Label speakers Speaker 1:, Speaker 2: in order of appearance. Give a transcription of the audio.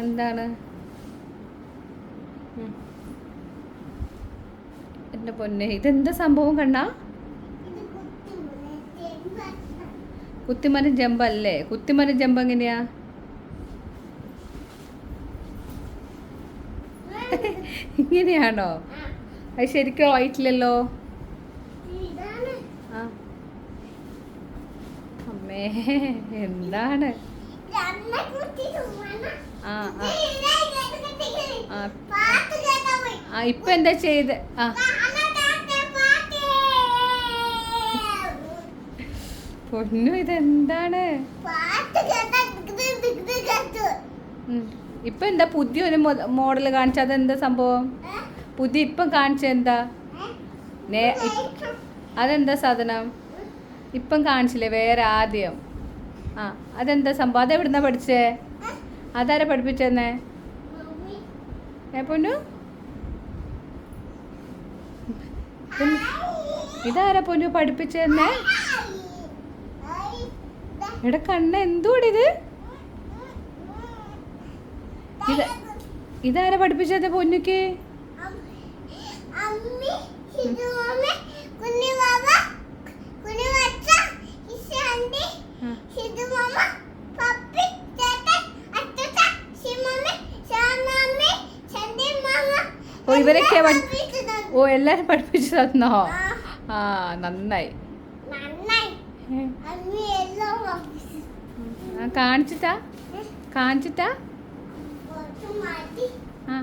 Speaker 1: എന്താണ് എൻ്റെ പൊന്നെ, ഇതെന്താ സംഭവം കണ്ണാ? കുത്തിമരം ജമ്പല്ലേ? കുത്തിമരം ജമ്പ് എങ്ങനെയാ? ഇങ്ങനെയാണോ? അത് ശരിക്കും ആയിട്ടില്ലല്ലോ. ആ അമ്മേ, എന്താണ്? ആ ആ ആ ഇപ്പൊ എന്താ ചെയ്ത്? ആ പൊന്നു, ഇതെന്താണ്? ഇപ്പൊ എന്താ പുതിയൊരു മോഡല് കാണിച്ച? അതെന്താ സംഭവം? പുതിയ ഇപ്പം കാണിച്ച എന്താ? അതെന്താ സാധനം? ഇപ്പം കാണിച്ചില്ലേ വേറെ ആദ്യം? ആ അതെന്താ സംഭവം? അതെവിടുന്നാ പഠിച്ചേ? അതാരാ പഠിപ്പിച്ചെന്നേ? പൊന്നു, ഇതാരാ പൊന്നു പഠിപ്പിച്ചെന്നേ? എടാ കണ്ണ, എന്തുകൂടിത്? ഇതാരാ പഠിപ്പിച്ചത് പൊന്നുക്ക്? ഓ, ഇവരൊക്കെ ഓ എല്ലാരും പഠിപ്പിച്ചു തന്നോ? ആ നന്നായി. കാണിച്ചിട്ടാ കാണിച്ചിട്ടാ ആ